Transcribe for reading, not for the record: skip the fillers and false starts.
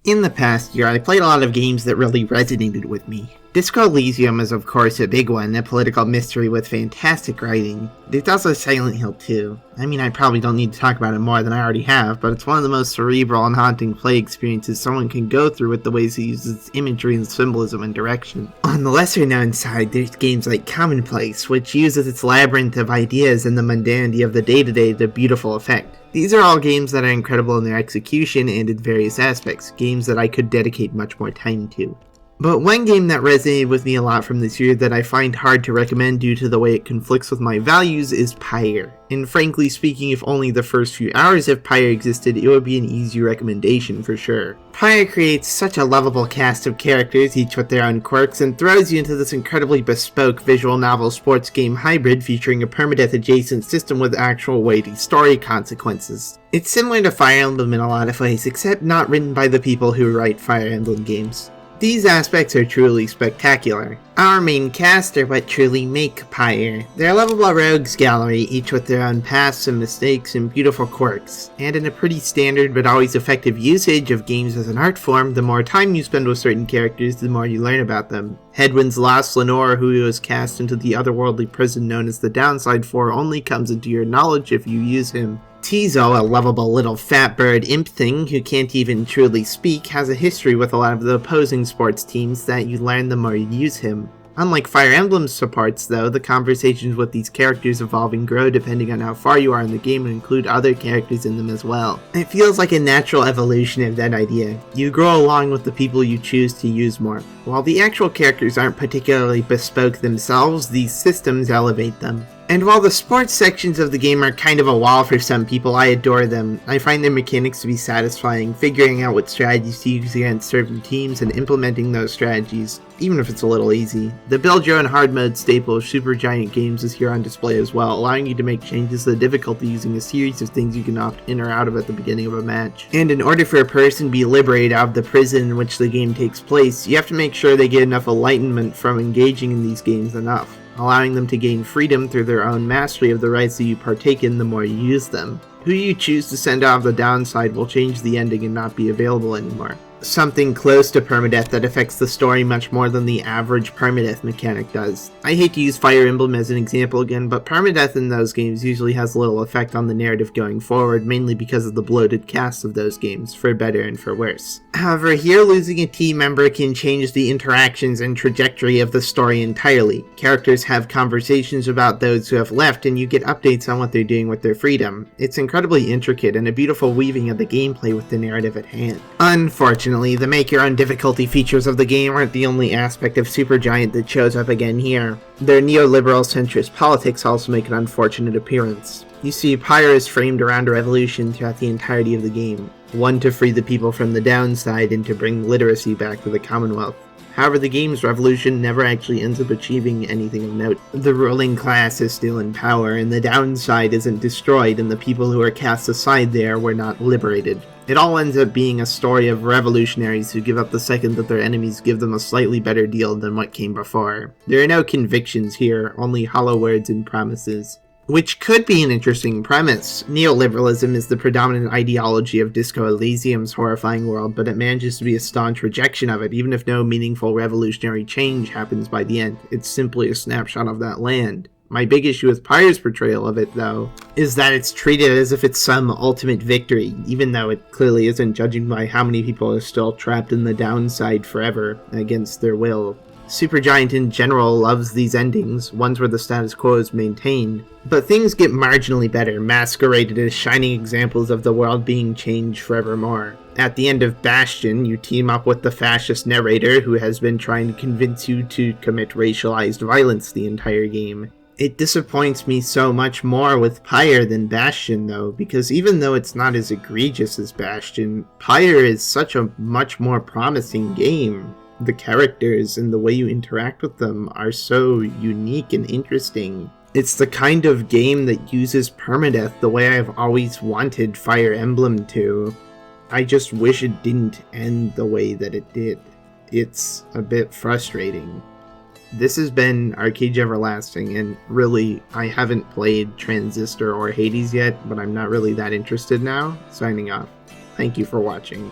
In the past year, I played a lot of games that really resonated with me. Disco Elysium is of course a big one, a political mystery with fantastic writing. There's also Silent Hill 2. I mean, I probably don't need to talk about it more than I already have, but it's one of the most cerebral and haunting play experiences someone can go through with the ways it uses imagery and symbolism and direction. On the lesser known side, there's games like Commonplace, which uses its labyrinth of ideas and the mundanity of the day-to-day to beautiful effect. These are all games that are incredible in their execution and in various aspects, games that I could dedicate much more time to. But one game that resonated with me a lot from this year that I find hard to recommend due to the way it conflicts with my values is Pyre. And frankly speaking, if only the first few hours of Pyre existed, it would be an easy recommendation for sure. Pyre creates such a lovable cast of characters, each with their own quirks, and throws you into this incredibly bespoke visual novel sports game hybrid featuring a permadeath adjacent system with actual weighty story consequences. It's similar to Fire Emblem in a lot of ways, except not written by the people who write Fire Emblem games. These aspects are truly spectacular. Our main cast are what truly make Pyre. They're a lovable rogues gallery, each with their own pasts and mistakes and beautiful quirks. And in a pretty standard but always effective usage of games as an art form, the more time you spend with certain characters, the more you learn about them. Hedwyn's lost Lenore, who was cast into the otherworldly prison known as the Downside 4, only comes into your knowledge if you use him. Tizo, a lovable little fat bird imp thing who can't even truly speak, has a history with a lot of the opposing sports teams that you learn the more you use him. Unlike Fire Emblem's supports though, the conversations with these characters evolve and grow depending on how far you are in the game and include other characters in them as well. It feels like a natural evolution of that idea. You grow along with the people you choose to use more. While the actual characters aren't particularly bespoke themselves, these systems elevate them. And while the sports sections of the game are kind of a wall for some people, I adore them. I find their mechanics to be satisfying, figuring out what strategies to use against certain teams and implementing those strategies, even if it's a little easy. The build your own hard mode staple of Supergiant Games is here on display as well, allowing you to make changes to the difficulty using a series of things you can opt in or out of at the beginning of a match. And in order for a person to be liberated out of the prison in which the game takes place, you have to make sure they get enough enlightenment from engaging in these games enough, allowing them to gain freedom through their own mastery of the rights that you partake in the more you use them. Who you choose to send out of the downside will change the ending and not be available anymore. Something close to permadeath that affects the story much more than the average permadeath mechanic does. I hate to use Fire Emblem as an example again, but permadeath in those games usually has little effect on the narrative going forward, mainly because of the bloated cast of those games, for better and for worse. However, here losing a team member can change the interactions and trajectory of the story entirely. Characters have conversations about those who have left, and you get updates on what they're doing with their freedom. It's incredibly intricate and a beautiful weaving of the gameplay with the narrative at hand. Unfortunately, the make-your-own difficulty features of the game aren't the only aspect of Supergiant that shows up again here. Their neoliberal centrist politics also make an unfortunate appearance. You see, Pyre is framed around a revolution throughout the entirety of the game. One to free the people from the downside and to bring literacy back to the Commonwealth. However, the game's revolution never actually ends up achieving anything of note. The ruling class is still in power, and the downside isn't destroyed, and the people who are cast aside there were not liberated. It all ends up being a story of revolutionaries who give up the second that their enemies give them a slightly better deal than what came before. There are no convictions here, only hollow words and promises. Which could be an interesting premise. Neoliberalism is the predominant ideology of Disco Elysium's horrifying world, but it manages to be a staunch rejection of it, even if no meaningful revolutionary change happens by the end. It's simply a snapshot of that land. My big issue with Pyre's portrayal of it, though, is that it's treated as if it's some ultimate victory, even though it clearly isn't, judging by how many people are still trapped in the downside forever, against their will. Supergiant in general loves these endings, ones where the status quo is maintained, but things get marginally better, masqueraded as shining examples of the world being changed forevermore. At the end of Bastion, you team up with the fascist narrator who has been trying to convince you to commit racialized violence the entire game. It disappoints me so much more with Pyre than Bastion though, because even though it's not as egregious as Bastion, Pyre is such a much more promising game. The characters and the way you interact with them are so unique and interesting. It's the kind of game that uses permadeath the way I've always wanted Fire Emblem to. I just wish it didn't end the way that it did. It's a bit frustrating. This has been Arcade Everlasting, and really, I haven't played Transistor or Hades yet, but I'm not really that interested now. Signing off. Thank you for watching.